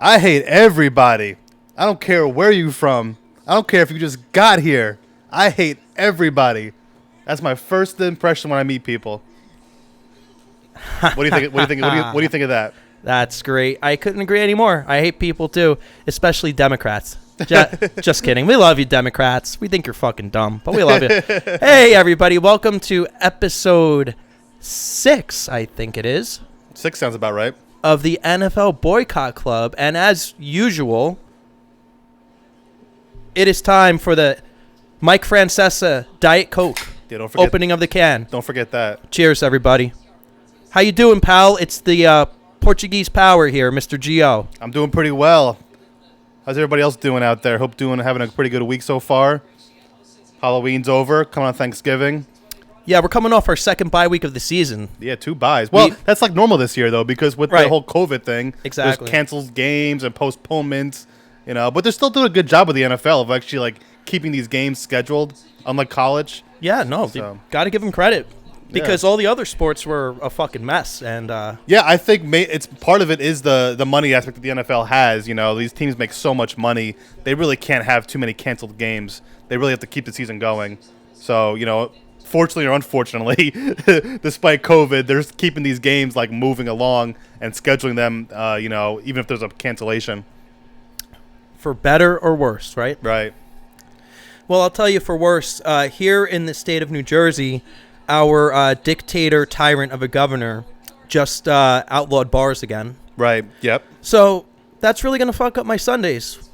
I hate everybody. I don't care where you from. I don't care if you just got here. I hate everybody. That's my first impression when I meet people. What do you think? What do you think? What do you think of that? That's great. I couldn't agree anymore. I hate people too, especially Democrats. Just kidding. We love you, Democrats. We think you're fucking dumb, but we love you. Hey, everybody. Welcome to episode 6, I think it is. 6 sounds about right. Of the NFL Boycott Club. And as usual, it is time for the Mike Francesa Diet Coke opening of the can. Don't forget that. Cheers, everybody. How you doing, pal? It's the Portuguese power here, Mr. Gio. I'm doing pretty well. How's everybody else doing out there? Hope having a pretty good week so far. Halloween's over. Coming on Thanksgiving. Yeah, we're coming off our second bye week of the season. Yeah, 2 byes. Well, that's like normal this year, though, because with the whole COVID thing, exactly. There's canceled games and postponements, but they're still doing a good job with the NFL of actually like keeping these games scheduled, unlike college. Yeah, no, got to give them credit because all the other sports were a fucking mess. And yeah, I think it's part of it is the money aspect that the NFL has. These teams make so much money, they really can't have too many canceled games. They really have to keep the season going. So, fortunately or unfortunately, despite COVID, they're keeping these games like moving along and scheduling them, even if there's a cancellation. For better or worse, right? Right. Well, I'll tell you for worse. Here in the state of New Jersey, our dictator tyrant of a governor just outlawed bars again. Right. Yep. So that's really going to fuck up my Sundays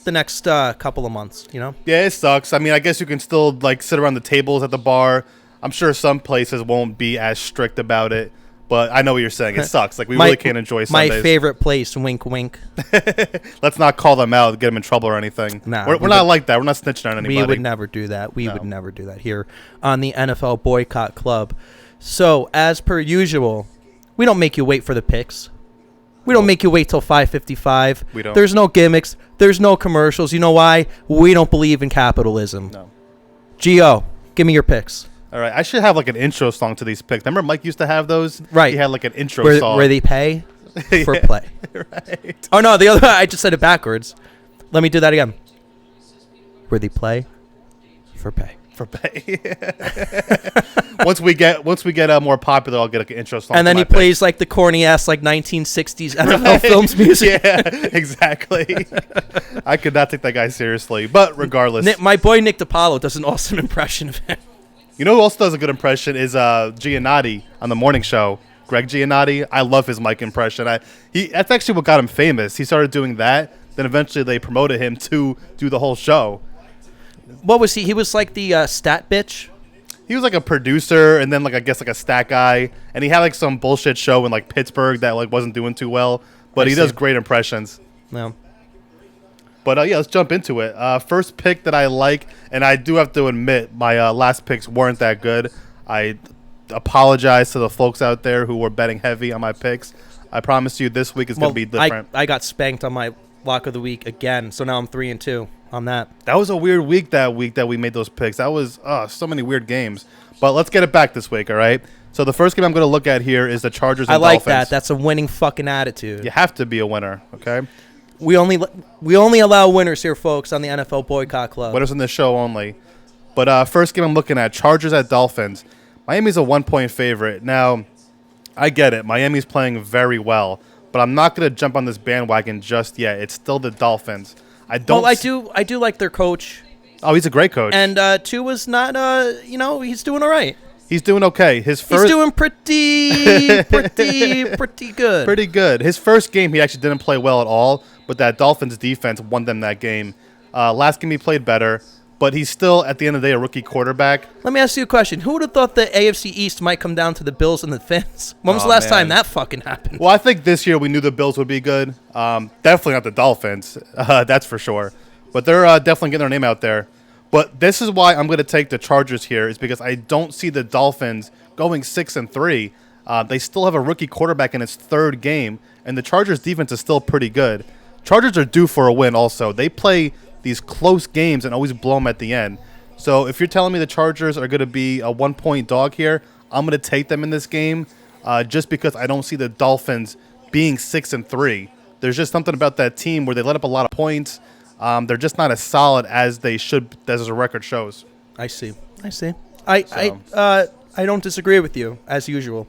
the next couple of months, Yeah, it sucks. I mean, I guess you can still like sit around the tables at the bar. I'm sure some places won't be as strict about it, but I know what you're saying. It sucks. Like we really can't enjoy Sundays. My favorite place, wink, wink. Let's not call them out, get them in trouble or anything. Nah, we're not like that. We're not snitching on anybody. We would never do that. We would never do that here on the NFL Boycott Club. So, as per usual, we don't make you wait for the picks. We don't make you wait till 5:55. We don't. There's no gimmicks. There's no commercials. You know why? We don't believe in capitalism. No. Gio, give me your picks. All right. I should have like an intro song to these picks. Remember Mike used to have those? Right. He had like an intro song. Where they pay for Yeah, play. Right. Oh, no. The other I just said it backwards. Let me do that again. Where they play for pay. For pay. Once we get more popular, I'll get like an intro song. And then he plays like the corny ass like 1960s NFL films music. Yeah, exactly. I could not take that guy seriously, but regardless, My boy Nick DiPaolo does an awesome impression of him. You know who else does a good impression is Giannotti on the morning show. Greg Giannotti. I love his mic impression. That's actually what got him famous. He started doing that. Then eventually they promoted him to do the whole show. What was he? He was like the stat bitch. He was like a producer and then like I guess like a stat guy, and he had like some bullshit show in like Pittsburgh that like wasn't doing too well, but he does great impressions. No. But yeah, let's jump into it. First pick that I like, and I do have to admit my last picks weren't that good. I apologize to the folks out there who were betting heavy on my picks. I promise you this week is going to be different. I got spanked on my lock of the week again, so now I'm 3-2 on that. That was a weird week that we made those picks. That was so many weird games. But let's get it back this week, all right? So the first game I'm going to look at here is the Chargers and Dolphins. I like that. That's a winning fucking attitude. You have to be a winner, okay? We only allow winners here, folks, on the NFL Boycott Club. Winners in this show only. But first game I'm looking at, Chargers at Dolphins. Miami's a 1-point favorite. Now, I get it. Miami's playing very well. But I'm not going to jump on this bandwagon just yet. It's still the Dolphins. I do like their coach. Oh, he's a great coach. And Tua's not, he's doing all right. He's doing okay. He's doing pretty good. Pretty good. His first game, he actually didn't play well at all, but that Dolphins defense won them that game. Last game, he played better, but he's still, at the end of the day, a rookie quarterback. Let me ask you a question. Who would have thought the AFC East might come down to the Bills and the Fins? When was the last time that fucking happened? Well, I think this year we knew the Bills would be good. Definitely not the Dolphins. That's for sure. But they're definitely getting their name out there. But this is why I'm going to take the Chargers here, is because I don't see the Dolphins going 6-3. They still have a rookie quarterback in his third game, and the Chargers' defense is still pretty good. Chargers are due for a win also. They play these close games and always blow them at the end. So if you're telling me the Chargers are going to be a 1-point dog here, I'm going to take them in this game just because I don't see the Dolphins being 6-3. There's just something about that team where they let up a lot of points. They're just not as solid as they should, as the record shows. I see. I don't disagree with you as usual.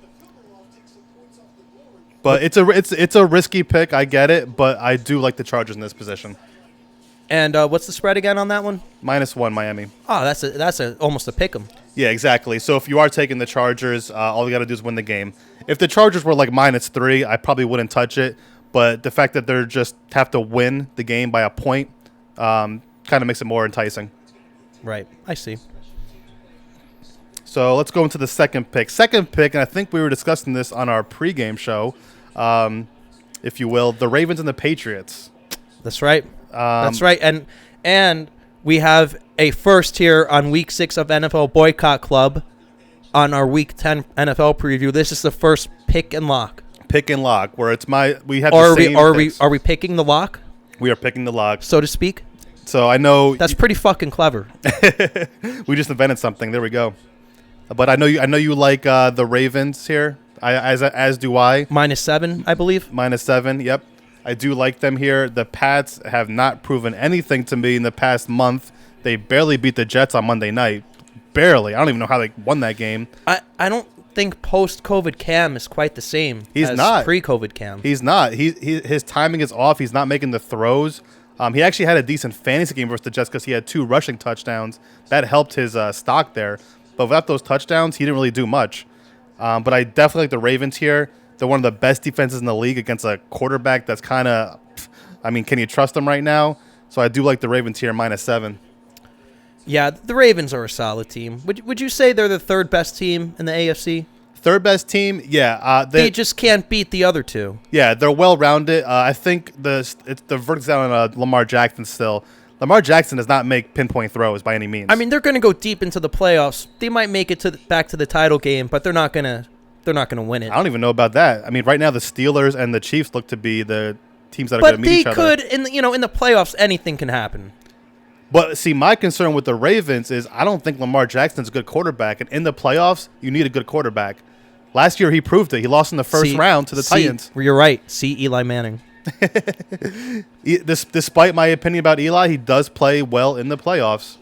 But it's a risky pick. I get it, but I do like the Chargers in this position. And what's the spread again on that one? -1 Miami. Oh, that's almost a pick 'em. Yeah, exactly. So if you are taking the Chargers, all you got to do is win the game. If the Chargers were like -3, I probably wouldn't touch it. But the fact that they're just have to win the game by a point kind of makes it more enticing. Right. I see. So let's go into the second pick. Second pick, and I think we were discussing this on our pregame show, if you will, the Ravens and the Patriots. That's right. That's right. And we have a first here on Week 6 of NFL Boycott Club on our Week 10 NFL preview. This is the first pick and lock. Pick and lock, where we have Or the same picks. are we picking the lock, We are picking the lock, so to speak? So I know That's pretty fucking clever. we just invented something. There we go. But I know you like the Ravens here. As do I. -7, I believe. -7. Yep. I do like them here. The Pats have not proven anything to me in the past month. They barely beat the Jets on Monday night. Barely. I don't even know how they won that game. I don't think post-COVID Cam is quite the same He's as not. pre-COVID Cam. He's not. His timing is off. He's not making the throws. He actually had a decent fantasy game versus the Jets because he had 2 rushing touchdowns. That helped his stock there. But without those touchdowns, he didn't really do much. But I definitely like the Ravens here. They're one of the best defenses in the league against a quarterback that's kind of, can you trust them right now? So I do like the Ravens here, -7. Yeah, the Ravens are a solid team. Would you say they're the third best team in the AFC? Third best team, yeah. They just can't beat the other two. Yeah, they're well-rounded. I think the verdict's out on Lamar Jackson still. Lamar Jackson does not make pinpoint throws by any means. I mean, they're going to go deep into the playoffs. They might make it back to the title game, but they're not going to win it. I don't even know about that. I mean, right now the Steelers and the Chiefs look to be the teams that are going to meet each other. But they could, in the playoffs, anything can happen. But see, my concern with the Ravens is I don't think Lamar Jackson's a good quarterback, and in the playoffs, you need a good quarterback. Last year, he proved it. He lost in the first round to the Titans. You're right. See Eli Manning. Despite my opinion about Eli, he does play well in the playoffs.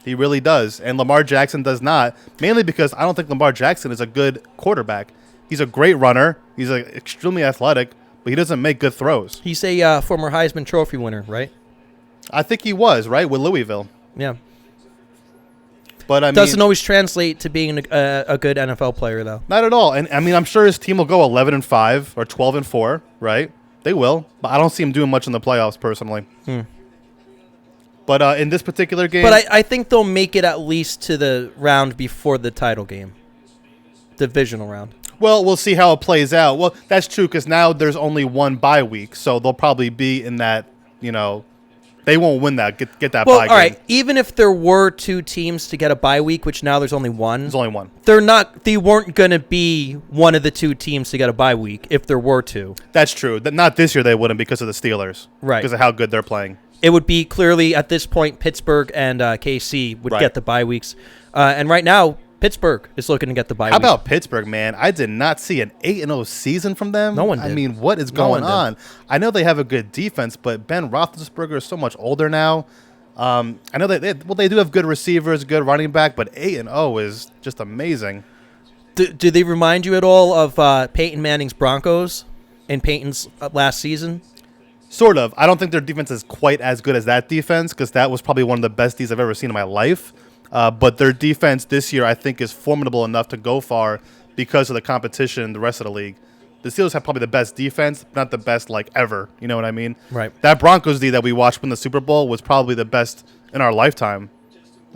He really does. And Lamar Jackson does not, mainly because I don't think Lamar Jackson is a good quarterback. He's a great runner. He's extremely athletic, but he doesn't make good throws. He's a former Heisman Trophy winner, right? I think he was, right, with Louisville. Yeah. But doesn't always translate to being a good NFL player, though. Not at all. And I'm sure his team will go 11-5 or 12-4, right? They will, but I don't see him doing much in the playoffs personally. But in this particular game, but I think they'll make it at least to the round before the title game, divisional round. Well, we'll see how it plays out. Well, that's true because now there's only one bye week, so they'll probably be in that. They won't win that. Get that bye game. All right. Even if there were 2 teams to get a bye week, which now there's only one. There's only one. They weren't going to be one of the 2 teams to get a bye week if there were 2. That's true. Not this year they wouldn't because of the Steelers. Right. Because of how good they're playing. It would be clearly at this point Pittsburgh and KC would get the bye weeks. And right now Pittsburgh is looking to get the bye week. How about Pittsburgh, man? I did not see an 8-0 season from them. No one did. I mean, what is going on? I know they have a good defense, but Ben Roethlisberger is so much older now. I know they do have good receivers, good running back, but 8-0 is just amazing. Do they remind you at all of Peyton Manning's Broncos in Peyton's last season? Sort of. I don't think their defense is quite as good as that defense because that was probably one of the best Ds I've ever seen in my life. But their defense this year, I think, is formidable enough to go far because of the competition in the rest of the league. The Steelers have probably the best defense, not the best ever. You know what I mean? Right. That Broncos D that we watched win the Super Bowl was probably the best in our lifetime.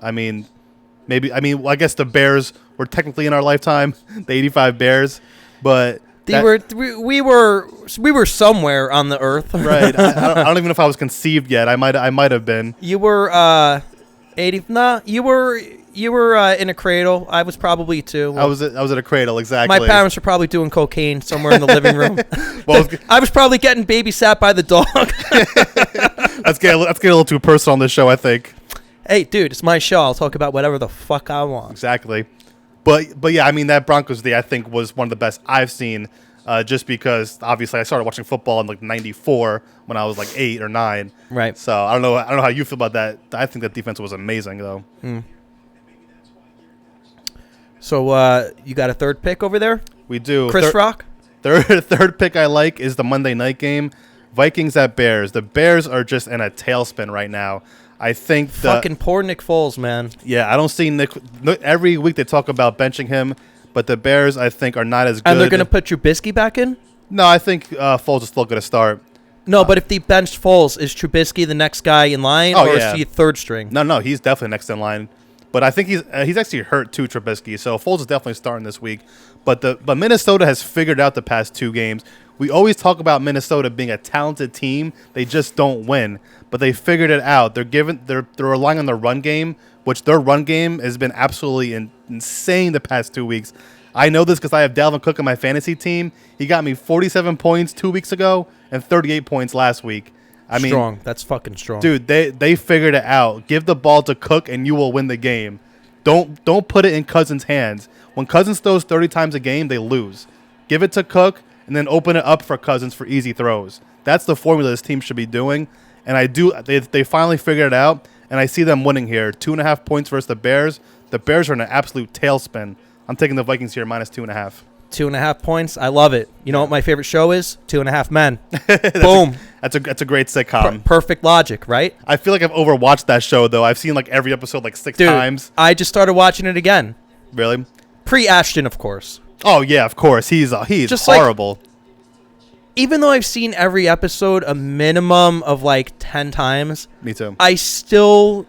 I guess the Bears were technically in our lifetime, the '85 Bears, but we were somewhere on the earth. Right. I don't even know if I was conceived yet. I might have been. You were 80. Nah, you were in a cradle. I was probably too. I was in a cradle, exactly. My parents were probably doing cocaine somewhere in the living room. Well, I was probably getting babysat by the dog. Let's get a little too personal on this show, I think. Hey, dude, it's my show. I'll talk about whatever the fuck I want. Exactly. But yeah, that Broncos D I think was one of the best I've seen. just because obviously I started watching football in like '94 when I was like 8 or 9. Right. So I don't know how you feel about that. I think that defense was amazing though. So you got a third pick over there? We do. Chris Rock? Third pick I like is the Monday night game, Vikings at Bears. The Bears are just in a tailspin right now. I think Fucking poor Nick Foles, man. Yeah, I don't see Nick. Every week they talk about benching him, but the Bears I think are not as good. And they're going to put Trubisky back in? No, I think Foles is still going to start. No, but if they benched Foles, is Trubisky the next guy in line, or is he third string? No, he's definitely next in line. But I think he's actually hurt too, Trubisky. So Foles is definitely starting this week. But Minnesota has figured out the past 2 games. We always talk about Minnesota being a talented team. They just don't win. But they figured it out. They're relying on their run game, which their run game has been absolutely insane the past 2 weeks. I know this because I have Dalvin Cook on my fantasy team. He got me 47 points 2 weeks ago and 38 points last week. I mean, strong. That's fucking strong. Dude, they figured it out. Give the ball to Cook and you will win the game. Don't put it in Cousins' hands. When Cousins throws 30 times a game, they lose. Give it to Cook and then open it up for Cousins for easy throws. That's the formula this team should be doing. And they finally figured it out, and I see them winning here. 2.5 points versus the Bears. The Bears are in an absolute tailspin. I'm taking the Vikings here minus 2.5. 2.5 points. I love it. You know what my favorite show is? 2.5 Men. Boom. That's a great sitcom. Perfect logic, right? I feel like I've overwatched that show though. I've seen like every episode like 6 times. I just started watching it again. Really? Pre-Ashton, of course. Oh yeah, of course. He's just horrible. Even though I've seen every episode a minimum of like 10 times, me too. I still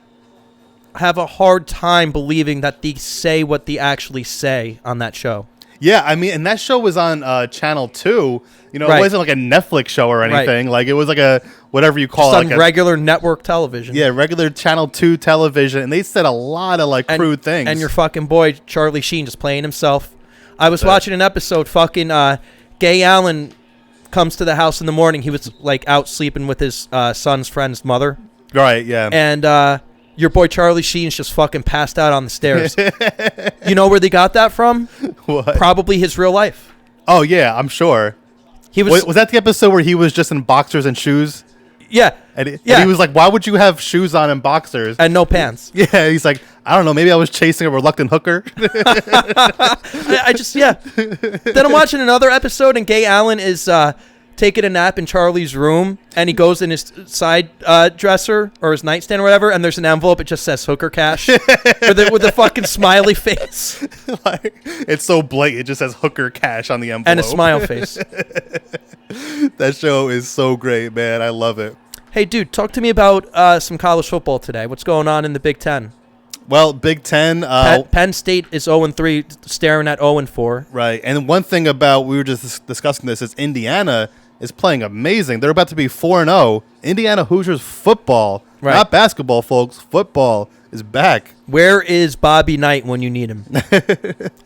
have a hard time believing that they say what they actually say on that show. Yeah, I mean, and that show was on Channel 2. You know, It wasn't like a Netflix show or anything. Right. Like, it was like a, whatever you call Just it. on regular network television. Yeah, regular Channel 2 television. And they said a lot of, like, crude things. And your fucking boy, Charlie Sheen, just playing himself. I was watching an episode, fucking Gay Allen comes to the house in the morning. He was, like, out sleeping with his son's friend's mother. Right, yeah. And your boy Charlie Sheen's just fucking passed out on the stairs. You know where they got that from? What? Probably his real life. Oh, yeah, I'm sure. Was that the episode where he was just in boxers and shoes? Yeah. And he was like, why would you have shoes on and boxers? And no pants. Yeah, he's like, I don't know, maybe I was chasing a reluctant hooker. Then I'm watching another episode, and Gay Allen is taking a nap in Charlie's room, and he goes in his side dresser or his nightstand or whatever, and there's an envelope. It just says hooker cash with a fucking smiley face. Like, it's so blatant. It just says hooker cash on the envelope. And a smile face. That show is so great, man. I love it. Hey, dude, talk to me about some college football today. What's going on in the Big Ten? Well, Big Ten. Penn State is 0-3, staring at 0-4. Right. And one thing about, we were just discussing this, is Indiana is playing amazing. They're about to be 4-0. Indiana Hoosiers football, not basketball, folks. Football is back. Where is Bobby Knight when you need him?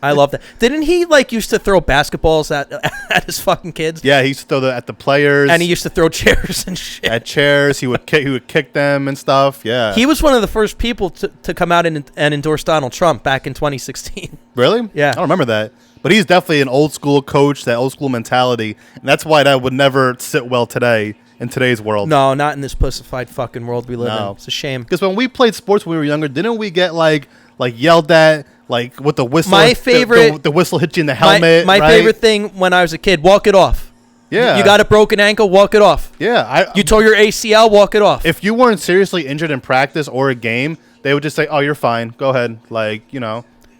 I love that. Didn't he used to throw basketballs at his fucking kids? Yeah, he used to throw at the players. And he used to throw chairs and shit. At chairs, he would kick them and stuff. Yeah. He was one of the first people to come out and endorse Donald Trump back in 2016. Really? Yeah. I don't remember that. But he's definitely an old school coach, that old school mentality. And that's why that would never sit well today in today's world. No, not in this pussified fucking world we live in. It's a shame. Because when we played sports when we were younger, didn't we get like yelled at, like with the whistle? My favorite, the whistle hit you in the helmet. My favorite thing when I was a kid: walk it off. Yeah. You got a broken ankle, walk it off. Yeah. You tore your ACL, walk it off. If you weren't seriously injured in practice or a game, they would just say, "Oh, you're fine. Go ahead."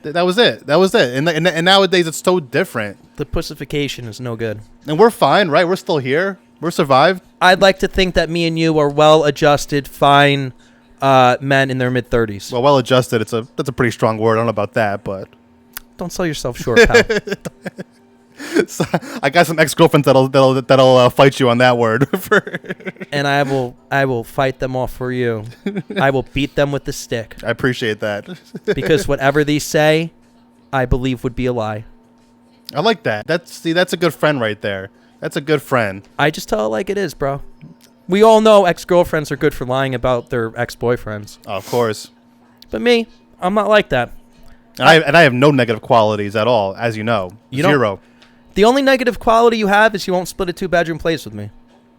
That was it. And nowadays it's so different. The pussification is no good. And we're fine, right? We're still here. We're survived. I'd like to think that me and you are well-adjusted, fine men in their mid-30s. Well, well-adjusted, that's a pretty strong word. I don't know about that, but... Don't sell yourself short, pal. So, I got some ex-girlfriends that'll fight you on that word. And I will fight them off for you. I will beat them with the stick. I appreciate that. Because whatever they say, I believe would be a lie. I like that. That's a good friend right there. That's a good friend. I just tell it like it is, bro. We all know ex-girlfriends are good for lying about their ex-boyfriends. Oh, of course. But me, I'm not like that. And I have no negative qualities at all, as you know. Zero. The only negative quality you have is you won't split a 2-bedroom place with me.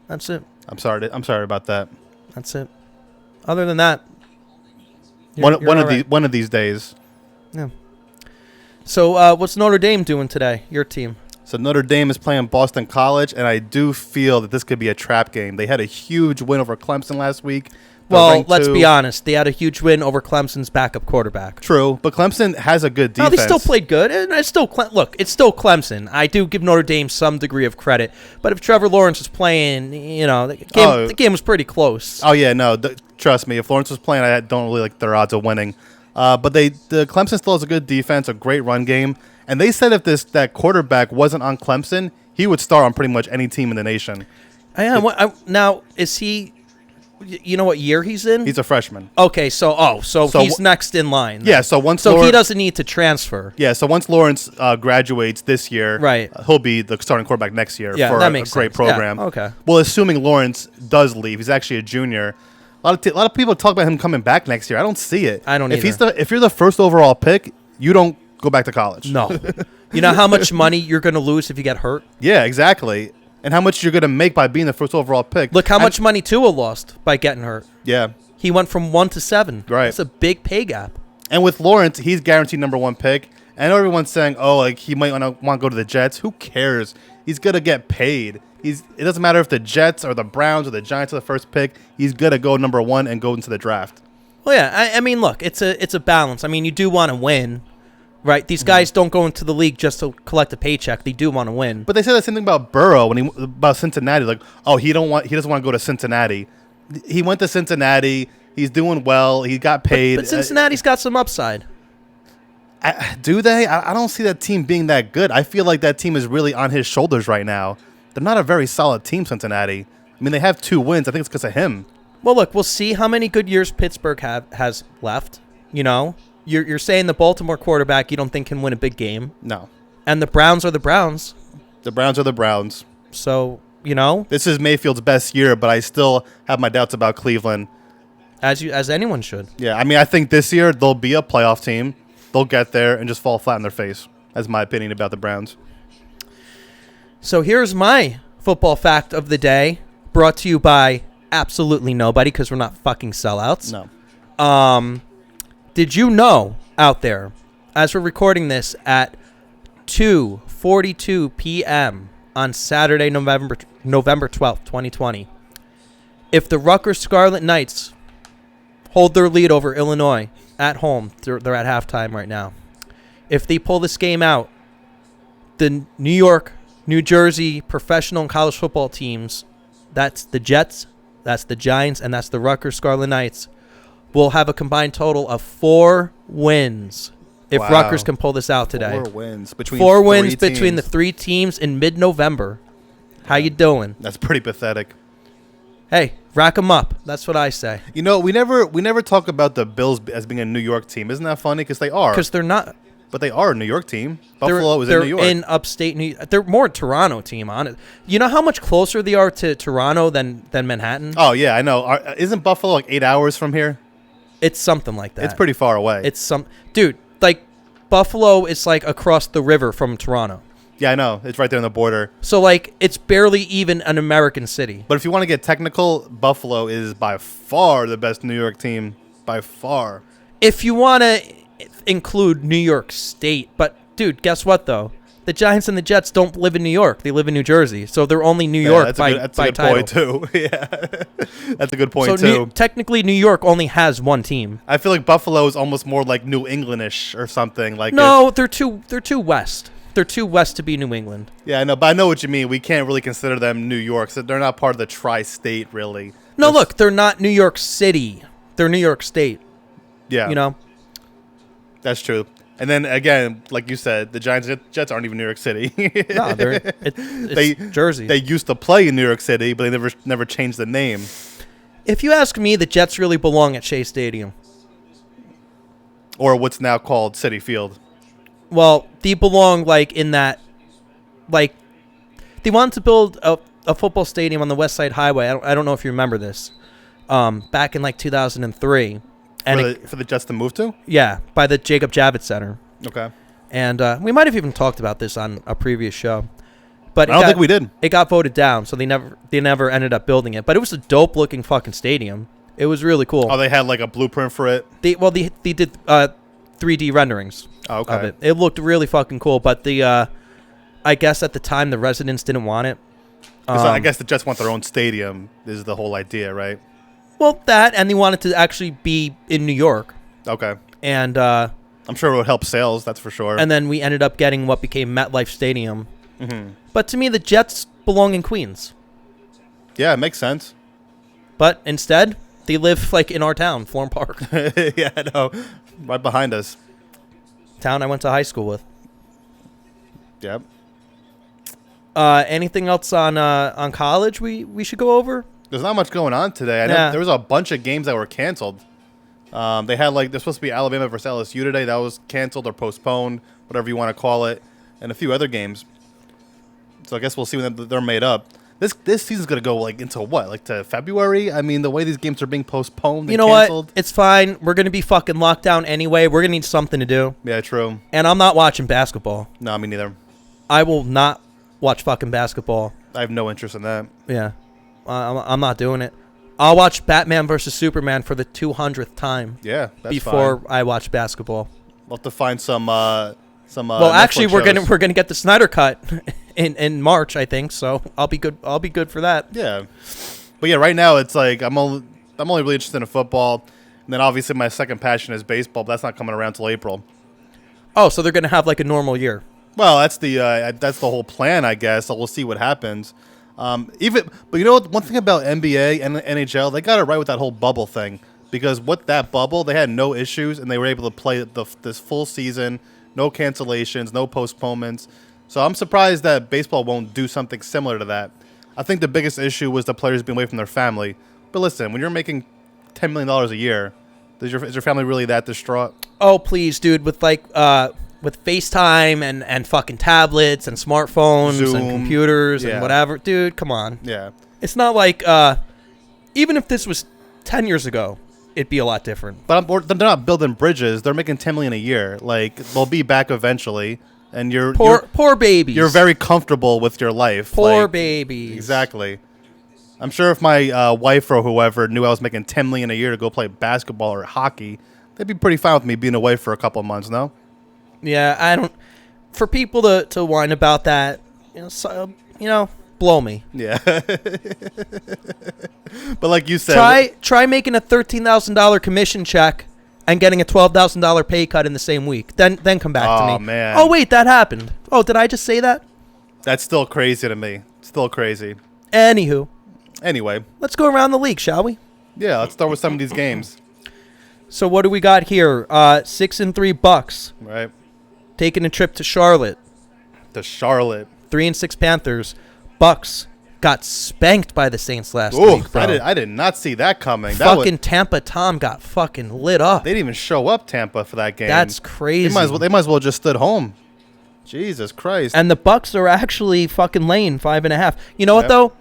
That's it. I'm sorry about that. That's it. Other than that, One you're all right. of these days. Yeah. So what's Notre Dame doing today? Your team? So Notre Dame is playing Boston College, and I do feel that this could be a trap game. They had a huge win over Clemson last week. Well, let's be honest. They had a huge win over Clemson's backup quarterback. True, but Clemson has a good defense. No, they still played good, and it's still it's still Clemson. I do give Notre Dame some degree of credit, but if Trevor Lawrence was playing, the game was pretty close. Oh yeah, no, trust me. If Lawrence was playing, I don't really like their odds of winning. But the Clemson still has a good defense, a great run game, and they said if that quarterback wasn't on Clemson, he would start on pretty much any team in the nation. Now is he? You know what year he's in? He's a freshman. Okay, so he's next in line. Then. Yeah, so he doesn't need to transfer. Yeah, so once Lawrence graduates this year, right, he'll be the starting quarterback next year for that a makes great sense. program. Yeah, okay. Well, assuming Lawrence does leave, he's actually a junior. A lot of people talk about him coming back next year. I don't see it. I don't either. If you're the first overall pick, you don't go back to college. No. You know how much money you're going to lose if you get hurt? Yeah, exactly. And how much you're going to make by being the first overall pick. Look how much money Tua lost by getting hurt. Yeah. He went from 1 to 7. Right. That's a big pay gap. And with Lawrence, he's guaranteed number 1 pick. I know everyone's saying, he might want to go to the Jets. Who cares? He's going to get paid. It doesn't matter if the Jets or the Browns or the Giants are the first pick. He's going to go number 1 and go into the draft. Well, yeah. I mean, look, it's a balance. I mean, you do want to win. Right, these guys don't go into the league just to collect a paycheck. They do want to win. But they said the same thing about Burrow about Cincinnati. Like, he doesn't want to go to Cincinnati. He went to Cincinnati. He's doing well. He got paid. But Cincinnati's got some upside. Do they? I don't see that team being that good. I feel like that team is really on his shoulders right now. They're not a very solid team, Cincinnati. I mean, they have 2 wins. I think it's because of him. Well, look, we'll see how many good years Pittsburgh has left. You know. You're saying the Baltimore quarterback you don't think can win a big game. No. And the Browns are the Browns. The Browns are the Browns. So, this is Mayfield's best year, but I still have my doubts about Cleveland. As anyone should. Yeah, I mean, I think this year they'll be a playoff team. They'll get there and just fall flat on their face. That's my opinion about the Browns. So here's my football fact of the day, brought to you by absolutely nobody because we're not fucking sellouts. No. Did you know out there, as we're recording this at 2:42 p.m. on Saturday, November 12th, 2020, if the Rutgers Scarlet Knights hold their lead over Illinois at home, they're at halftime right now. If they pull this game out, the New York, New Jersey professional and college football teams, that's the Jets, that's the Giants, and that's the Rutgers Scarlet Knights, will have a combined total of 4 wins if Rutgers can pull this out today. 4 wins between the 3 teams in mid-November. How you doing? That's pretty pathetic. Hey, rack them up. That's what I say. We never talk about the Bills as being a New York team. Isn't that funny? Because they are. Because they're not. But they are a New York team. Buffalo is in New York. They're in upstate New York. They're more a Toronto team on it. You know how much closer they are to Toronto than Manhattan? Oh, yeah, I know. Isn't Buffalo like 8 hours from here? It's something like that. It's pretty far away. Dude, like Buffalo is like across the river from Toronto. Yeah, I know. It's right there on the border. So like it's barely even an American city. But if you want to get technical, Buffalo is by far the best New York team. By far. If you want to include New York State, but dude, guess what though? The Giants and the Jets don't live in New York. They live in New Jersey. So they're only New York by title. That's a good point, too. Yeah. That's a good point, too. Technically, New York only has 1 team. I feel like Buffalo is almost more like New Englandish or something. No, they're too west. They're too west to be New England. Yeah, I know. But I know what you mean. We can't really consider them New York. So they're not part of the tri-state, really. No, look. They're not New York City. They're New York State. Yeah. That's true. And then again, like you said, the Giants and Jets aren't even New York City. No, it's Jersey. They used to play in New York City, but they never changed the name. If you ask me, the Jets really belong at Shea Stadium. Or what's now called Citi Field. Well, they belong in that, they wanted to build a football stadium on the West Side Highway. I don't know if you remember this. Back in 2003. For the Jets to move to? Yeah, by the Jacob Javits Center. Okay. And we might have even talked about this on a previous show. But I don't think we did. It got voted down, so they never ended up building it. But it was a dope looking fucking stadium. It was really cool. Oh, they had like a blueprint for it. They did 3D renderings of it. It looked really fucking cool. But I guess at the time the residents didn't want it. I guess the Jets want their own stadium. Is the whole idea, right? Well, that, and they wanted to actually be in New York. Okay. And I'm sure it would help sales. That's for sure. And then we ended up getting what became MetLife Stadium. Mm-hmm. But to me, the Jets belong in Queens. Yeah, it makes sense. But instead, they live like in our town, Florham Park. Yeah, I know. Right behind us. Town I went to high school with. Yep. Anything else on college we should go over? There's not much going on today. I know there was a bunch of games that were canceled. They had there's supposed to be Alabama versus LSU today. That was canceled or postponed, whatever you want to call it, and a few other games. So I guess we'll see when they're made up. This season's gonna go into what, to February? I mean, the way these games are being postponed, you know canceled. What? It's fine. We're gonna be fucking locked down anyway. We're gonna need something to do. Yeah, true. And I'm not watching basketball. No, me neither. I will not watch fucking basketball. I have no interest in that. Yeah, I'm not doing it. I'll watch Batman versus Superman for the 200th time. Yeah, that's before fine. I watch basketball. We'll have to find some. Well, actually, Netflix we're gonna get the Snyder Cut in March, I think. So I'll be good. I'll be good for that. Yeah, but yeah, right now it's I'm only really interested in football, and then obviously my second passion is baseball. But that's not coming around till April. Oh, so they're gonna have a normal year. Well, that's the whole plan, I guess. So we'll see what happens. But you know what? One thing about NBA and NHL, they got it right with that whole bubble thing. Because with that bubble, they had no issues, and they were able to play this full season, no cancellations, no postponements. So I'm surprised that baseball won't do something similar to that. I think the biggest issue was the players being away from their family. But listen, when you're making $10 million a year, is your family really that distraught? Oh, please, dude. With FaceTime and fucking tablets and smartphones Zoom, and computers and whatever. Dude, come on. Yeah. It's not even if this was 10 years ago, it'd be a lot different. But they're not building bridges. They're making $10 million a year. They'll be back eventually, and you're poor babies. You're very comfortable with your life. Poor babies. Exactly. I'm sure if my wife or whoever knew I was making $10 million a year to go play basketball or hockey, they'd be pretty fine with me being away for a couple of months. No. Yeah, I don't. For people to whine about that, blow me. Yeah. But like you said, try making a $13,000 commission check and getting a $12,000 pay cut in the same week. Then come back to me. Oh man. Oh wait, that happened. Oh, did I just say that? That's still crazy to me. Still crazy. Anywho. Anyway, let's go around the league, shall we? Yeah, let's start with some of these games. So what do we got here? 6-3 Bucks. Right. Taking a trip to Charlotte. 3-6 Panthers. Bucks got spanked by the Saints last week, bro. I did not see that coming. Tampa Tom got fucking lit up. They didn't even show up Tampa for that game. That's crazy. They might as well just stood home. Jesus Christ. And the Bucks are actually fucking laying 5.5. You know what though?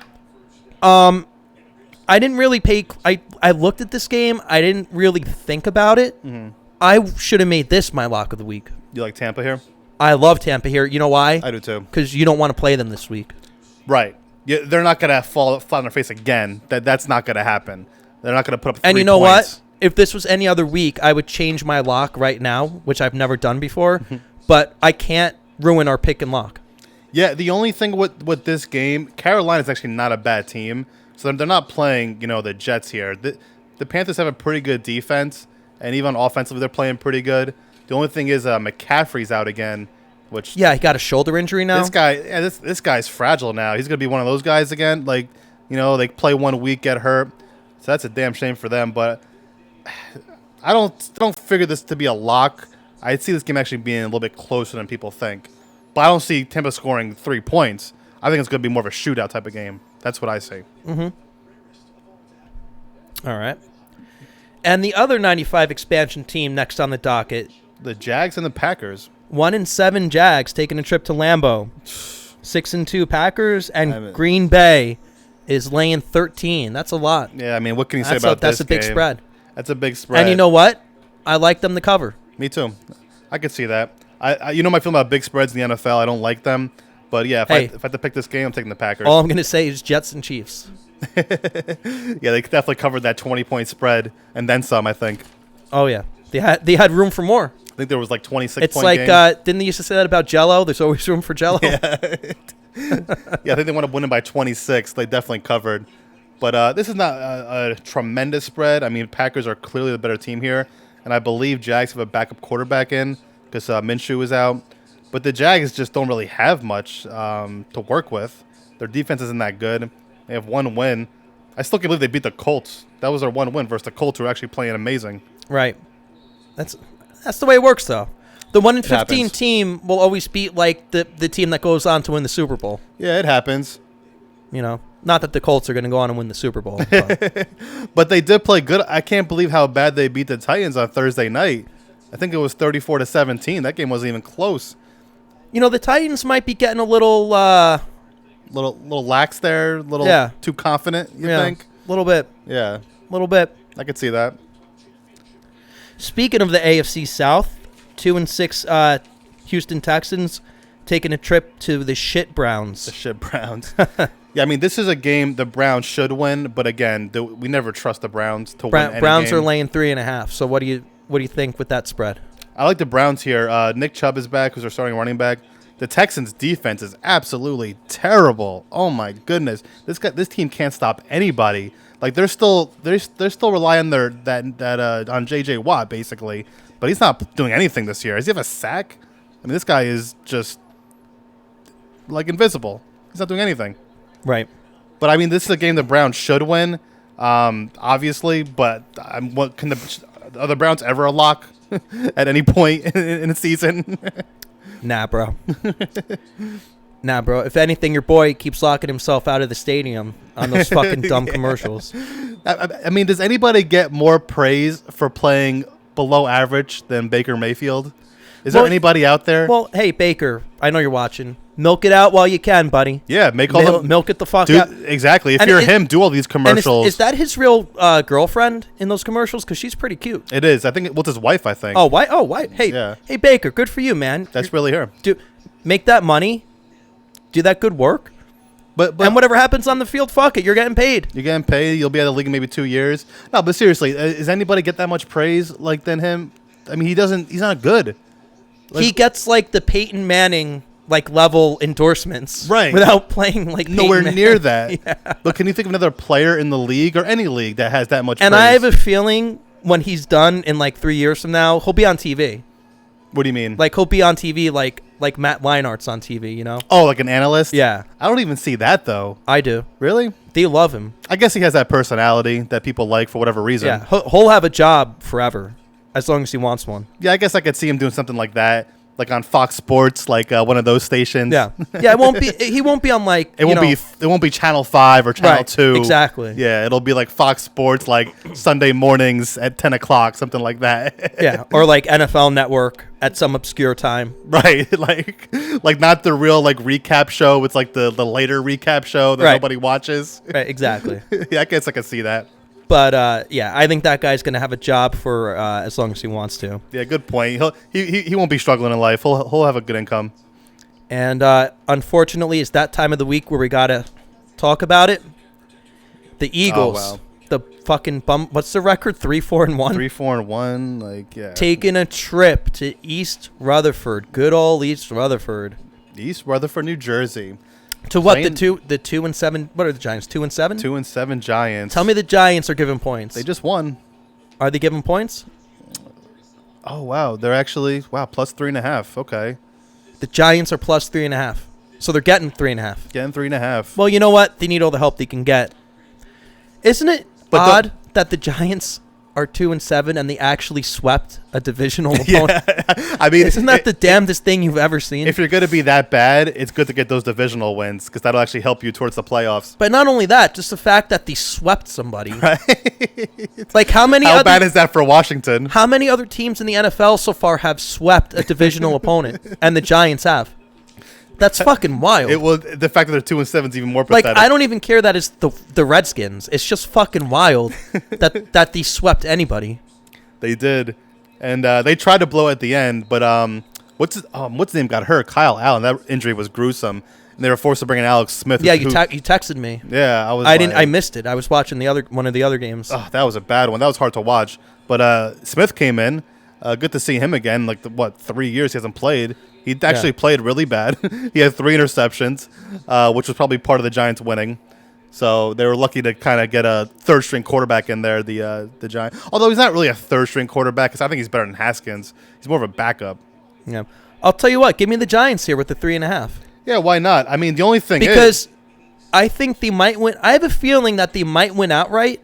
I didn't really I looked at this game. I didn't really think about it. Mm-hmm. I should have made this my lock of the week. You like Tampa here? I love Tampa here. You know why? I do too. Because you don't want to play them this week. Right. Yeah, they're not gonna fall flat on their face again. That's not gonna happen. They're not gonna put up 3 And you know points. what? If this was any other week, I would change my lock right now, which I've never done before. But I can't ruin our pick and lock. Yeah, the only thing with this game, Carolina's actually not a bad team. So they're not playing, the Jets here. The Panthers have a pretty good defense, and even offensively, they're playing pretty good. The only thing is McCaffrey's out again, which he got a shoulder injury now. This guy's fragile now. He's gonna be one of those guys again. They play 1 week, get hurt, so that's a damn shame for them. But I don't figure this to be a lock. I see this game actually being a little bit closer than people think, but I don't see Tampa scoring 3 points. I think it's gonna be more of a shootout type of game. That's what I say. Mm-hmm. All right. And the other 95 expansion team next on the docket, the Jags and the Packers. 1-7 Jags taking a trip to Lambeau. 6-2 Packers, and Green Bay is laying 13. That's a lot. Yeah, I mean, what can you say about this? That's a big spread. That's a big spread. And you know what? I like them to cover. Me too. I could see that. I my feeling about big spreads in the NFL. I don't like them. But yeah, if I had to pick this game, I'm taking the Packers. All I'm going to say is Jets and Chiefs. Yeah, they definitely covered that 20-point spread and then some, I think. Oh, yeah. They had room for more. I think there was like 26 It's point like, game. Didn't they used to say that about Jell-O? There's always room for Jell-O. Yeah. Yeah, I think they wound up winning by 26. They definitely covered. But this is not a tremendous spread. I mean, Packers are clearly the better team here. And I believe Jags have a backup quarterback in because Minshew is out. But the Jags just don't really have much to work with. Their defense isn't that good. They have one win. I still can't believe they beat the Colts. That was their one win versus the Colts, who are actually playing amazing. Right. That's the way it works, though. The 1-15 happens. team will always beat like the team that goes on to win the Super Bowl. Yeah, it happens. You know, not that the Colts are going to go on and win the Super Bowl. But. But they did play good. I can't believe how bad they beat the Titans on Thursday night. I think it was 34-17. That game wasn't even close. You know, the Titans might be getting a little Little lax there, too confident, you think? A little bit. Yeah. A little bit. I could see that. Speaking of the AFC South, 2-6 Houston Texans taking a trip to the shit Browns. The shit Browns. Yeah, I mean, this is a game the Browns should win, but again, we never trust the Browns to win any Browns game. are laying 3.5. So what do you think with that spread? I like the Browns here. Nick Chubb is back, who's their starting running back. The Texans' defense is absolutely terrible. Oh my goodness, this team can't stop anybody. Like they're still relying on on J.J. Watt basically, but he's not doing anything this year. Does he have a sack? I mean, this guy is just like invisible. He's not doing anything. Right. But I mean, this is a game the Browns should win, obviously. But are the Browns ever a lock at any point in the season? Nah, bro. If anything, your boy keeps locking himself out of the stadium on those fucking dumb commercials. I mean, does anybody get more praise for playing below average than Baker Mayfield? Is there anybody out there? Well, hey, Baker, I know you're watching. Milk it out while you can, buddy. Yeah, milk it the fuck out. Exactly. If you're him, do all these commercials. Is that his real girlfriend in those commercials? Because she's pretty cute. It is. I think it's his wife, I think. Oh, why? Oh, why? Hey, yeah. Hey, Baker, good for you, man. That's really her. Make that money. Do that good work. But and whatever happens on the field, fuck it. You're getting paid. You're getting paid. You'll be out of the league in maybe 2 years. No, but seriously, does anybody get that much praise than him? I mean, he's not good. He gets like the Peyton Manning level endorsements, right? Without playing nowhere near that. Yeah. But can you think of another player in the league or any league that has that much And praise? I have a feeling when he's done in 3 years from now, he'll be on TV. What do you mean? He'll be on TV like Matt Leinart's on TV, you know? Oh, like an analyst? Yeah. I don't even see that, though. I do. Really? They love him. I guess he has that personality that people like for whatever reason. Yeah, he'll have a job forever as long as he wants one. Yeah, I guess I could see him doing something like that. Like on Fox Sports, one of those stations. Yeah, yeah. It won't be. He won't be on It won't be Channel 5 or Channel 2. Exactly. Yeah, it'll be like Fox Sports, Sunday mornings at 10 o'clock, something like that. Yeah, or NFL Network at some obscure time. Right, like not the real recap show. It's the later recap show that nobody watches. Right, exactly. Yeah, I guess I could see that. But yeah, I think that guy's gonna have a job for as long as he wants to. Yeah, good point. He won't be struggling in life. He'll have a good income. And unfortunately, it's that time of the week where we gotta talk about it. The Eagles, Oh, wow. the fucking bum. What's the record? 3-4-1. 3-4-1. Yeah. Taking a trip to East Rutherford, good old East Rutherford. East Rutherford, New Jersey. To what the 2-7? What are the Giants? 2-7. 2-7 Giants. Tell me the Giants are giving points. They just won. Are they giving points? Oh wow, they're actually plus 3.5. Okay. The Giants are plus 3.5, so they're getting 3.5. Getting 3.5. Well, you know what? They need all the help they can get. Isn't it odd that the Giants are 2-7 and they actually swept a divisional opponent? Yeah. I mean, isn't that the damnedest thing you've ever seen? If you're going to be that bad, it's good to get those divisional wins because that'll actually help you towards the playoffs. But not only that, just the fact that they swept somebody. Right. How bad is that for Washington? How many other teams in the NFL so far have swept a divisional opponent, and the Giants have? That's fucking wild. The fact that they're 2-7 is even more pathetic. I don't even care that it's the Redskins. It's just fucking wild that they swept anybody. They did, and they tried to blow at the end, but what's his name got hurt? Kyle Allen. That injury was gruesome, and they were forced to bring in Alex Smith. Yeah, you texted me. Yeah, I missed it. I was watching one of the other games. Oh, that was a bad one. That was hard to watch. But Smith came in. Good to see him again. 3 years he hasn't played. He actually played really bad. He had 3 interceptions, which was probably part of the Giants winning. So they were lucky to kind of get a third-string quarterback in there, the Giants. Although he's not really a third-string quarterback, because I think he's better than Haskins. He's more of a backup. Yeah, I'll tell you what. Give me the Giants here with the 3.5. Yeah, why not? I mean, the only thing because I think they might win. I have a feeling that they might win outright.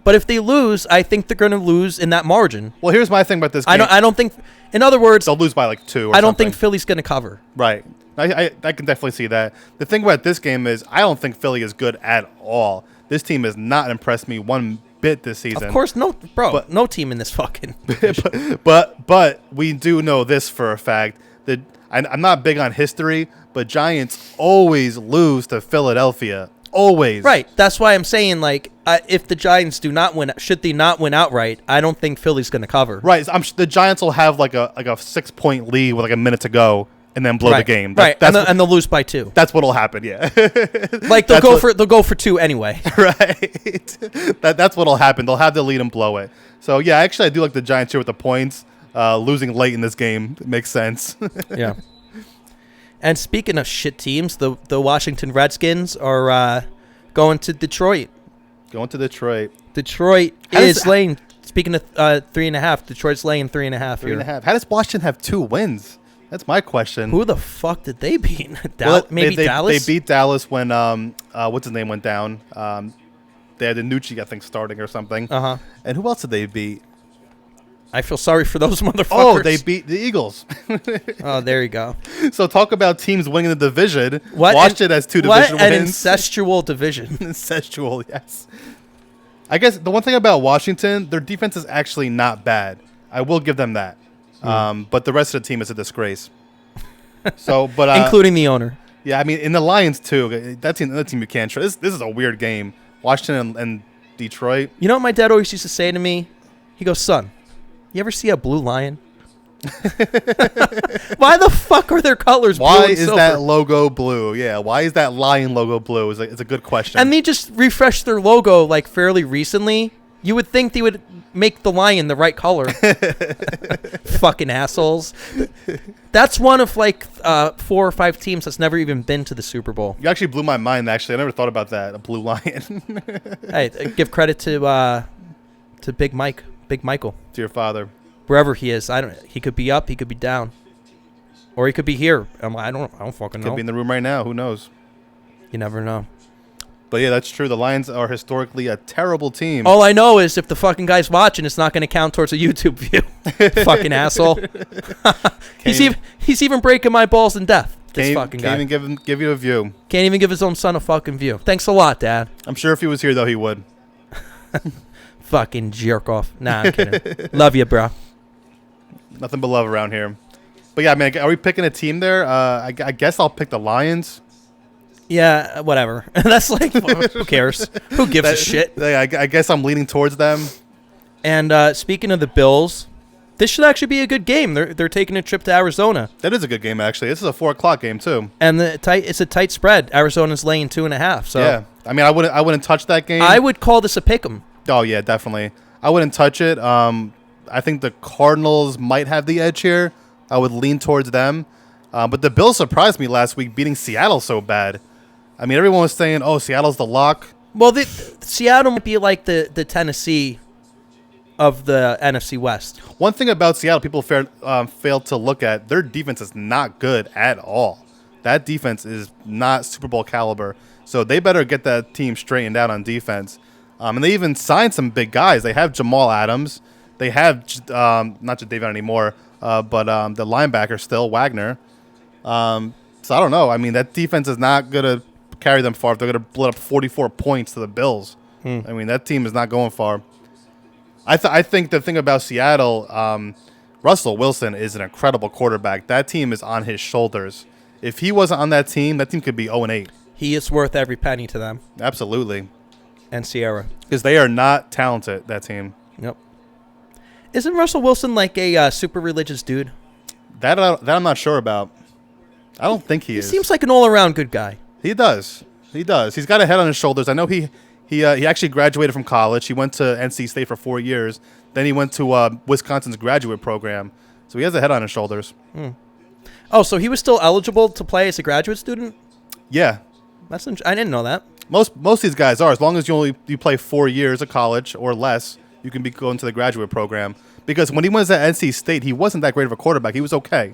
But if they lose, I think they're going to lose in that margin. Well, here's my thing about this game. I don't think. In other words, they'll lose by 2. I don't think Philly's going to cover. Right. I can definitely see that. The thing about this game is I don't think Philly is good at all. This team has not impressed me one bit this season. Of course, no, bro. But, no team in this fucking. but we do know this for a fact that I'm not big on history, but Giants always lose to Philadelphia. Always. Right. That's why I'm saying, if the Giants do not win, should they not win outright, I don't think Philly's going to cover. Right. The Giants will have a 6-point lead with a minute to go, and then blow the game. Right. And they'll lose by 2. That's what'll happen. Yeah. They'll go for 2 anyway. Right. That's what'll happen. They'll have the lead and blow it. So yeah, actually, I do like the Giants here with the points. Losing late in this game makes sense. Yeah. And speaking of shit teams, the Washington Redskins are going to Detroit. Detroit is laying. Speaking of 3.5, Detroit's laying 3.5 here. 3.5. How does Washington have 2 wins? That's my question. Who the fuck did they beat? Maybe Dallas? They beat Dallas when what's his name went down. They had Nucci, I think, starting or something. Uh-huh. And who else did they beat? I feel sorry for those motherfuckers. Oh, they beat the Eagles. Oh, there you go. So talk about teams winning the division. Washington has 2 division wins. What an incestual division. Incestual, yes. I guess the one thing about Washington, their defense is actually not bad. I will give them that. But the rest of the team is a disgrace. So, but including the owner. Yeah, I mean, in the Lions too. That team you can't trust. This is a weird game. Washington and Detroit. You know what my dad always used to say to me? He goes, "Son, you ever see a blue lion?" Why the fuck are their colors blue and Why is silver? that logo blue? Yeah, why is that lion logo blue? It's a good question. And they just refreshed their logo fairly recently. You would think they would make the lion the right color. Fucking assholes. That's one of 4 or 5 teams that's never even been to the Super Bowl. You actually blew my mind, actually. I never thought about that, a blue lion. Hey, give credit to Big Mike, Big Michael. To your father. Wherever he is. He could be up, he could be down. Or he could be here. I don't fucking know. Could be in the room right now. Who knows? You never know. But yeah, that's true. The Lions are historically a terrible team. All I know is if the fucking guy's watching, it's not going to count towards a YouTube view. Fucking asshole. He's even breaking my balls in death. This fucking guy. Can't even give you a view. Can't even give his own son a fucking view. Thanks a lot, Dad. I'm sure if he was here, though, he would. Fucking jerk off. Nah, I'm kidding. Love you, bro. Nothing but love around here. But yeah, man, are we picking a team there? I guess I'll pick the Lions. Yeah, whatever. That's who cares? Who gives a shit? I guess I'm leaning towards them. And speaking of the Bills, this should actually be a good game. They're taking a trip to Arizona. That is a good game, actually. This is a 4:00 game too. And it's a tight spread. Arizona's laying 2.5. So yeah, I mean, I wouldn't touch that game. I would call this a pick'em. Oh yeah, definitely. I wouldn't touch it. I think the Cardinals might have the edge here. I would lean towards them. But the Bills surprised me last week, beating Seattle so bad. I mean, everyone was saying, "Oh, Seattle's the lock." Well, Seattle might be like the Tennessee of the NFC West. One thing about Seattle, people fail to look at, their defense is not good at all. That defense is not Super Bowl caliber. So they better get that team straightened out on defense. And they even signed some big guys. They have Jamal Adams. They have not Jadavion anymore, but the linebacker still, Wagner. So I don't know. I mean, that defense is not going to carry them far. They're going to split up 44 points to the Bills. I mean, that team is not going far. I think the thing about Seattle, Russell Wilson is an incredible quarterback. That team is on his shoulders. If he wasn't on that team could be 0-8. He is worth every penny to them. Absolutely. And Sierra. Because they are not talented, that team. Yep. Isn't Russell Wilson like a super religious dude? That I'm not sure about. I don't think he He is. seems like an all-around good guy. He does. He does. He's got a head on his shoulders. I know he actually graduated from college. He went to NC State for 4 years. Then he went to Wisconsin's graduate program. So he has a head on his shoulders. Oh, so he was still eligible to play as a graduate student? Yeah. I didn't know that. Most of these guys are. As long as you play 4 years of college or less, you can be going to the graduate program. Because when he was at NC State, he wasn't that great of a quarterback. He was okay.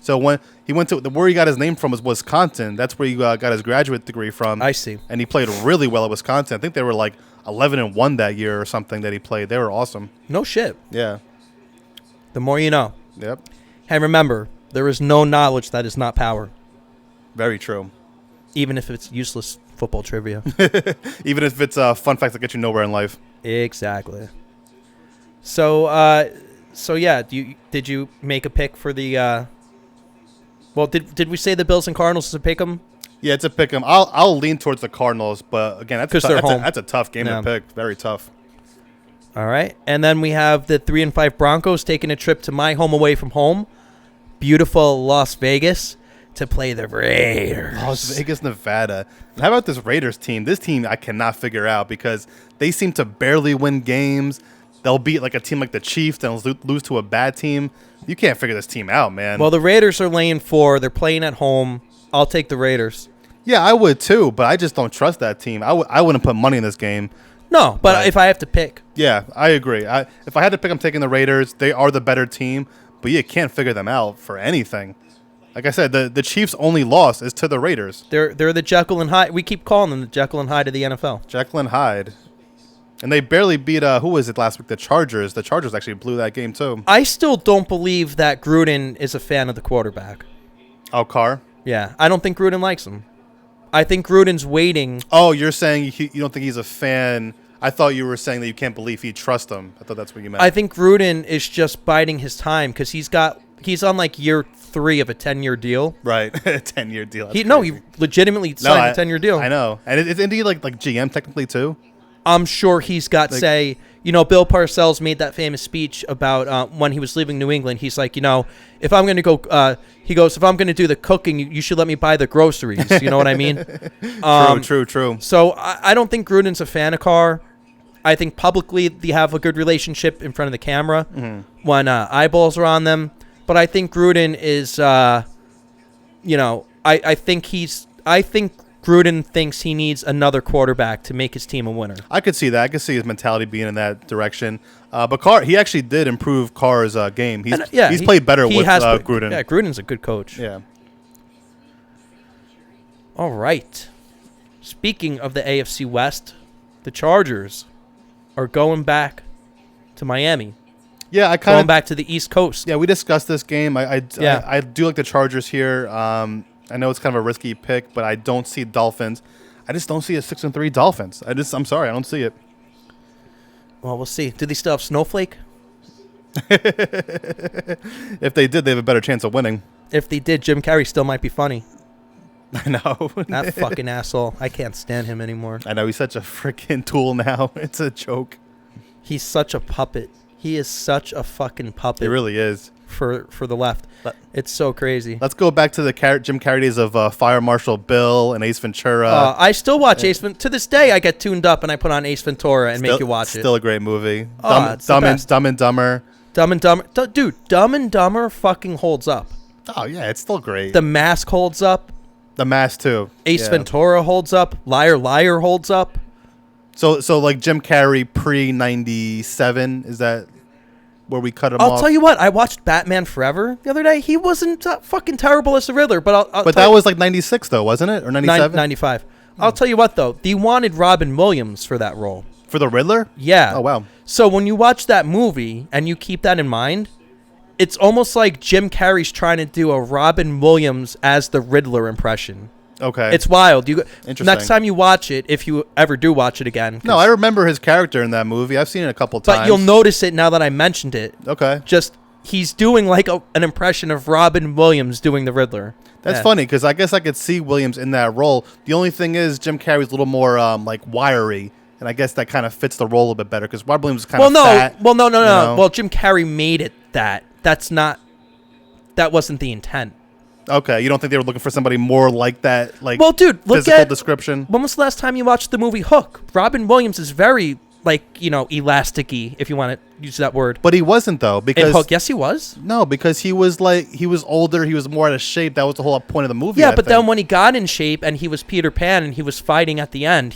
So when he went to where he got his name from was Wisconsin. That's where he got his graduate degree from. I see. And he played really well at Wisconsin. I think they were like 11-1 that year or something that he played. They were awesome. No shit. Yeah. The more you know. Yep. And remember, there is no knowledge that is not power, Very true. even if it's useless football trivia. Even if it's fun facts that get you nowhere in life. Exactly. So yeah, did you make a pick for the? Well, did we say the Bills and Cardinals is a pick 'em? Yeah, it's a pick 'em. I'll lean towards the Cardinals, but again, Because they're home. That's a tough game to pick. Very tough. All right, and then we have the 3-5 Broncos taking a trip to my home away from home, beautiful Las Vegas, to play the Raiders. Las Vegas, Nevada. And how about this Raiders team? This team I cannot figure out because they seem to barely win games. They'll beat like a team like the Chiefs and lose to a bad team. You can't figure this team out, man. Well, the Raiders are laying 4. They're playing at home. I'll take the Raiders. Yeah, I would too, but I just don't trust that team. I wouldn't put money in this game. No, but Right. if I have to pick. Yeah, I agree. If I had to pick, I'm taking the Raiders. They are the better team, but you can't figure them out for anything. Like I said, the Chiefs' only loss is to the Raiders. They're the Jekyll and Hyde. We keep calling them the Jekyll and Hyde of the NFL. Jekyll and Hyde. And they barely beat, who was it last week? The Chargers. The Chargers actually blew that game, too. I still don't believe that Gruden is a fan of the quarterback. Oh, Carr? Yeah, I don't think Gruden likes him. I think Gruden's waiting. Oh, you're saying you don't think he's a fan. I thought you were saying that you can't believe he trusts him. I thought that's what you meant. I think Gruden is just biding his time because he's on like year 3 of a 10-year deal. Right. A 10-year deal. That's He crazy. legitimately signed a 10-year deal. I know. And isn't he like GM technically, too? I'm sure he's got say, Bill Parcells made that famous speech about when he was leaving New England. He's like, if I'm going to go, he goes, if I'm going to do the cooking, you should let me buy the groceries. You know what I mean? True. So I don't think Gruden's a fan of Carr. I think publicly they have a good relationship in front of the camera when eyeballs are on them. But I think Gruden is, I think Gruden thinks he needs another quarterback to make his team a winner. I could see that. I could see his mentality being in that direction. But Carr, he actually did improve Carr's game. He's played better with Gruden. Yeah, Gruden's a good coach. Yeah. All right. Speaking of the AFC West, the Chargers are going back to Miami. Yeah, going back to the East Coast. Yeah, we discussed this game. I do like the Chargers here. I know it's kind of a risky pick, but I don't see Dolphins. I just don't see a 6-3 Dolphins. I'm sorry, I don't see it. Well, we'll see. Do they still have Snowflake? If they did, they have a better chance of winning. If they did, Jim Carrey still might be funny. I know. That fucking asshole. I can't stand him anymore. I know. He's such a freaking tool now. It's a joke. He's such a puppet. He is such a fucking puppet. He really is. For the left. It's so crazy. Let's go back to the Jim Carrey days of Fire Marshal Bill and Ace Ventura. I still watch Ace Ventura. To this day, I get tuned up and I put on Ace Ventura and make you watch it. Still a great movie. Dumb and Dumber. Dumb and Dumber. Dude, Dumb and Dumber fucking holds up. Oh, yeah, it's still great. The Mask holds up. The Mask, too. Ace Ventura holds up. Liar Liar holds up. So like Jim Carrey pre-97, is that where we cut him off? I'll tell you what, I watched Batman Forever the other day. He wasn't fucking terrible as the Riddler, but But that was like 96 though, wasn't it? Or 97? 95. I'll tell you what though, they wanted Robin Williams for that role. For the Riddler? Yeah. Oh wow. So when you watch that movie and you keep that in mind, it's almost like Jim Carrey's trying to do a Robin Williams as the Riddler impression. Okay. It's wild. Interesting. Next time you watch it, if you ever do watch it again. No, I remember his character in that movie. I've seen it a couple times. But you'll notice it now that I mentioned it. Okay. Just he's doing like an impression of Robin Williams doing the Riddler. That's funny because I guess I could see Williams in that role. The only thing is Jim Carrey's a little more like wiry, and I guess that kind of fits the role a bit better because Robin Williams is kind of fat. Well, no. Well, Jim Carrey made it that. That wasn't the intent. Okay, you don't think they were looking for somebody more like that, like Well, dude, look physical at description? when was the last time you watched the movie Hook? Robin Williams is very elasticy, if you want to use that word. But he wasn't though, In because Hook, yes, he was. no, because he was older, he was more out of shape. That was the whole point of the movie. Yeah, I but think. then when he got in shape and he was Peter Pan and he was fighting at the end,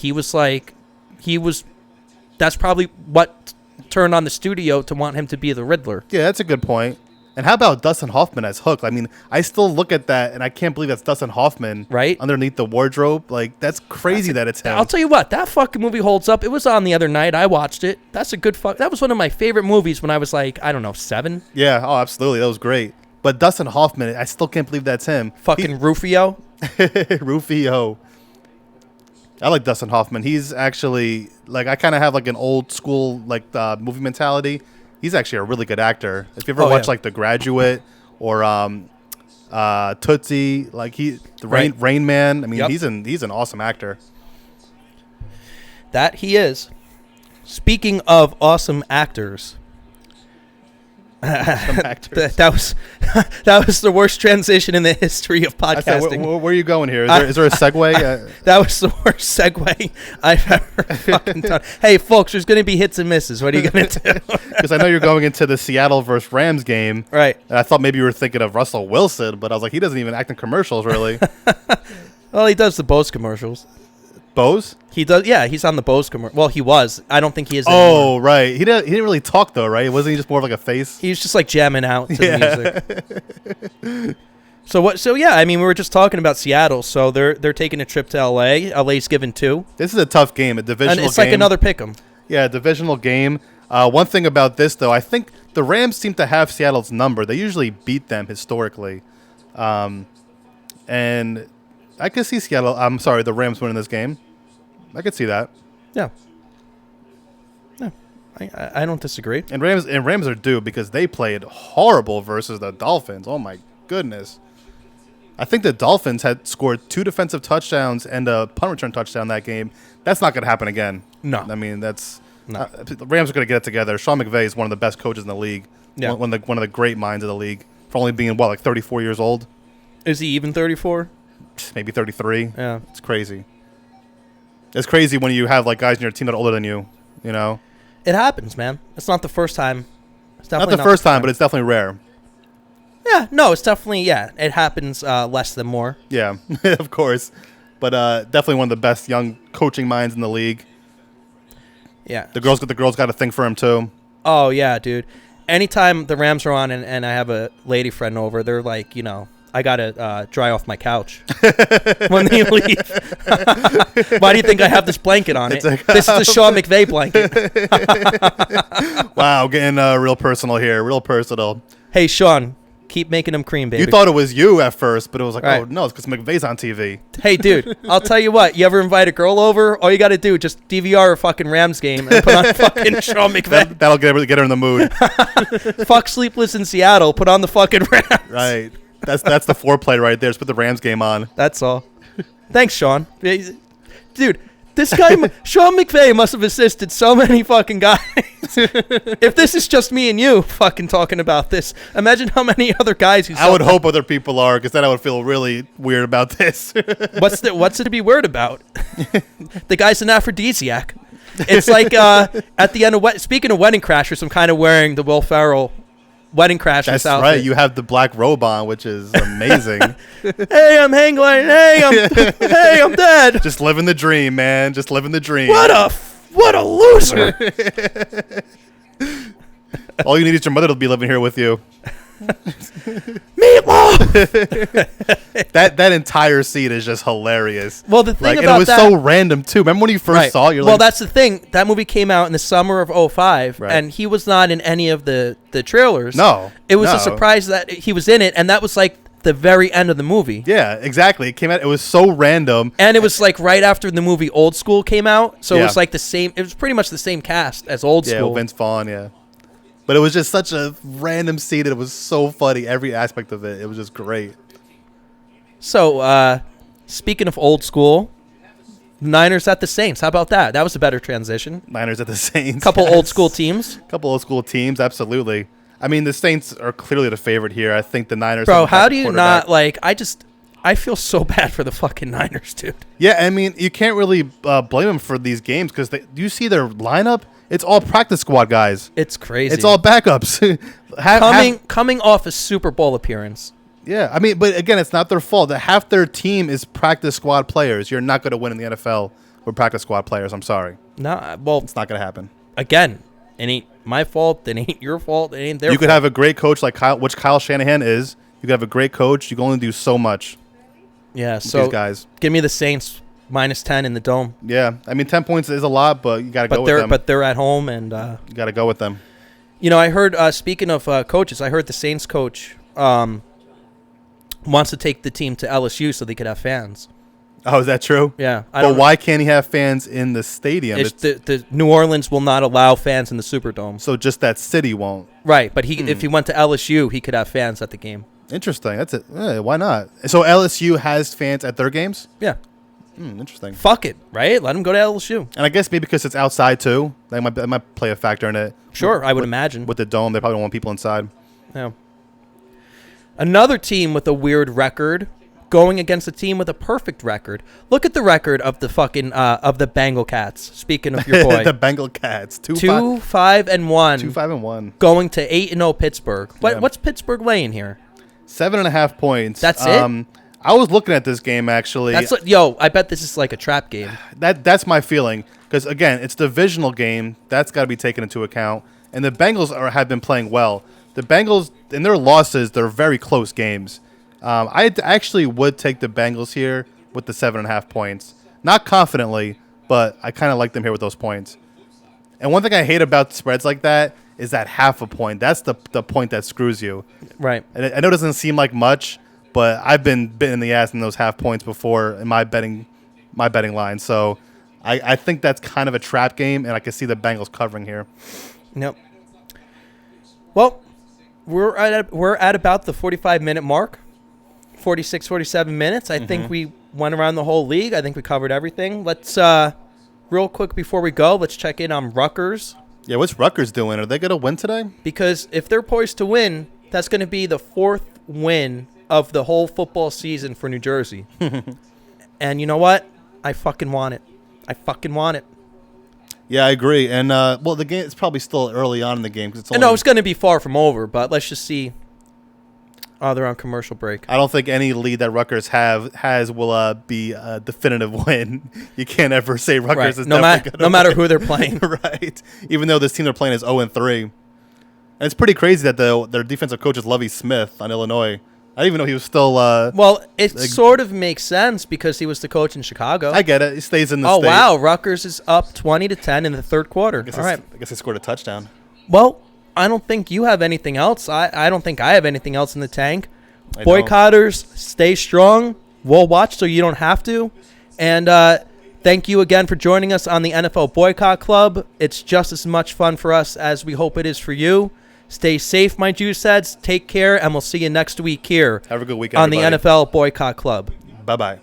that's probably what turned on the studio to want him to be the Riddler. Yeah, that's a good point. And how about Dustin Hoffman as Hook? I mean, I still look at that and I can't believe that's Dustin Hoffman, Right? underneath the wardrobe. Like, that's crazy that it's him. I'll tell you what, that fucking movie holds up. It was on the other night. I watched it. That's a good That was one of my favorite movies when I was like, I don't know, 7. Yeah, oh, absolutely. That was great. But Dustin Hoffman, I still can't believe that's him. Fucking Rufio. Rufio. I like Dustin Hoffman. He's actually, like, I kind of have, like, an old school, like, movie mentality. He's actually a really good actor. If you ever watch, like, The Graduate or Tootsie, like, Rain Man, I mean, Yep. he's an awesome actor. That he is. Speaking of awesome actors, that was that was the worst transition in the history of I said, podcasting. where are you going here? Is there a segue? That was the worst segue I've ever fucking done. Hey, folks, there's going to be hits and misses. What are you going to do? Because I know you're going into the Seattle versus Rams game. Right. And I thought maybe you were thinking of Russell Wilson, but I was like, he doesn't even act in commercials, really. Well, he does the Bose commercials. Bose? He does. Yeah, he's on the Bose commercial. Well, he was. I don't think he is anymore. Oh, right. He didn't really talk, though, right? Wasn't he just more of like a face? He was just like jamming out to the music. So yeah, I mean, we were just talking about Seattle. So they're taking a trip to LA. LA's given 2. This is a tough game, a divisional And it's game. like another pick'em. Yeah, a divisional game. One thing about this, though, I think the Rams seem to have Seattle's number. They usually beat them historically. And I could see the Rams winning this game. I could see that. Yeah. Yeah. I don't disagree. And Rams are due because they played horrible versus the Dolphins. Oh, my goodness. I think the Dolphins had scored 2 defensive touchdowns and a punt return touchdown that game. That's not going to happen again. No. I mean, that's... No. The Rams are going to get it together. Sean McVay is one of the best coaches in the league. Yeah. One of the great minds of the league. For only being, like 34 years old? Is he even 34? Maybe 33. Yeah. It's crazy. It's crazy when you have, like, guys in your team that are older than you, you know? It happens, man. It's not the first time. It's Not definitely the first time, but it's definitely rare. Yeah, no, it's definitely, it happens less than more. Yeah, of course. But definitely one of the best young coaching minds in the league. Yeah. The girls got to think for him, too. Oh, yeah, dude. Anytime the Rams are on and I have a lady friend over, they're like, I got to dry off my couch when they leave. Why do you think I have this blanket on it? This is the Sean McVay blanket. Wow, getting real personal here. Real personal. Hey, Sean, keep making them cream, baby. You thought it was you at first, but it was like, Right. oh, no, it's because McVay's on TV. Hey, dude, I'll tell you what. You ever invite a girl over? All you got to do, just DVR a fucking Rams game and put on fucking Sean McVay. That'll get her in the mood. Fuck Sleepless in Seattle. Put on the fucking Rams. Right. That's the foreplay right there. Just put the Rams game on. That's all. Thanks, Sean. Dude, this guy, Sean McVay, must have assisted so many fucking guys. If this is just me and you fucking talking about this, imagine how many other guys I would hope other people are, because then I would feel really weird about this. What's it to be weird about? The guy's an aphrodisiac. It's like at the end of speaking of Wedding Crashers, I'm kind of wearing the Will Ferrell Wedding Crashers That's outfit. right. You have the black robe on, which is amazing. Hey, I'm hang gliding. Hey, I'm dead. Just living the dream, man. Just living the dream. What a loser. All you need is your mother to be living here with you. Meatloaf. That entire scene is just hilarious. Well, the thing and about it was that, so random too. Remember when you first saw it? You're well, like, that's the thing. That movie came out in the summer of 2005, Right. and he was not in any of the trailers. No, It was no. a surprise that he was in it, and that was like the very end of the movie. Yeah, exactly. It came out. It was so random. And it was like right after the movie Old School came out, so it Yeah. was like the same. It was pretty much the same cast as Old Yeah, School. Vince Vaughn. Yeah, but it was just such a random scene, and it was so funny. Every aspect of it, it was just great. So, speaking of Old School, Niners at the Saints. How about that? That was a better transition. Niners at the Saints. Couple yes. old school teams. Couple old school teams. Absolutely. I mean, the Saints are clearly the favorite here. I think the Niners. Bro, have how do you quarterback. not like? I feel so bad for the fucking Niners, dude. Yeah, I mean, you can't really blame them for these games because do you see their lineup? It's all practice squad guys. It's crazy. It's all backups. Coming off a Super Bowl appearance. Yeah, I mean, but again, it's not their fault. Half their team is practice squad players. You're not going to win in the NFL with practice squad players. I'm sorry. No, well, It's not going to happen. again, it ain't my fault. It ain't your fault. It ain't their You fault. could have a great coach like Kyle Shanahan is. You could have a great coach. You can only do so much. Yeah, With so these guys. give me the Saints -10 in the Dome. Yeah, I mean, 10 points is a lot, but you got to go with them. But they're at home, and You got to go with them. you know, I heard. Speaking of coaches, I heard the Saints coach wants to take the team to LSU so they could have fans. Oh, is that true? Yeah, But why can't he have fans in the stadium? The New Orleans will not allow fans in the Superdome. So just that city won't. Right, but if he went to LSU, he could have fans at the game. Interesting. That's it. Why not? So LSU has fans at their games? Yeah, Interesting. fuck it, right? Let him go to LSU. And I guess maybe because it's outside too, that might play a factor in it. Sure, I would imagine. With the dome, they probably don't want people inside. Yeah. Another team with a weird record going against a team with a perfect record. Look at the record of the fucking of the Bengal Cats. Speaking of your boy, The Bengal Cats. 2-5-1. 2-5-1. Going to 8-0 Pittsburgh. Yeah. What's Pittsburgh laying here? 7.5 points. That's it? I was looking at this game actually. I bet this is like a trap game. That's my feeling because again, it's a divisional game. That's got to be taken into account. And the Bengals have been playing well. The Bengals in their losses, they're very close games. I actually would take the Bengals here with the 7.5 points. Not confidently, but I kind of like them here with those points. And one thing I hate about spreads like that is that half a point. That's the point that screws you. Right. And I know it doesn't seem like much, but I've been bitten in the ass in those half points before in my betting line. So I think that's kind of a trap game, and I can see the Bengals covering here. Yep. Well, we're at about the 45-minute mark. 46, 47 minutes. I think we went around the whole league. I think we covered everything. Let's real quick before we go, let's check in on Rutgers. Yeah, what's Rutgers doing? Are they going to win today? Because if they're poised to win, that's going to be the 4th win of the whole football season for New Jersey. And you know what? I fucking want it. Yeah, I agree. And well, the game is probably still early on in the game because it's only. No, it's going to be far from over. But let's just see. Oh, they're on commercial break. I don't think any lead that Rutgers will be a definitive win. You can't ever say Rutgers is definitely going to no matter who they're playing. Right. Even though this team they're playing is 0-3. And it's pretty crazy that their defensive coach is Lovie Smith on Illinois. I didn't even know he was still. Well, it sort of makes sense because he was the coach in Chicago. I get it. He stays in the state. Oh, wow. Rutgers is up 20-10 in the third quarter. All right. I guess they scored a touchdown. Well, I don't think you have anything else. I don't think I have anything else in the tank. I Boycotters, stay strong. We'll watch so you don't have to. And thank you again for joining us on the NFL Boycott Club. It's just as much fun for us as we hope it is for you. Stay safe, my juice heads. Take care, and we'll see you next week here. Have a good weekend, on everybody. the NFL Boycott Club. Bye-bye.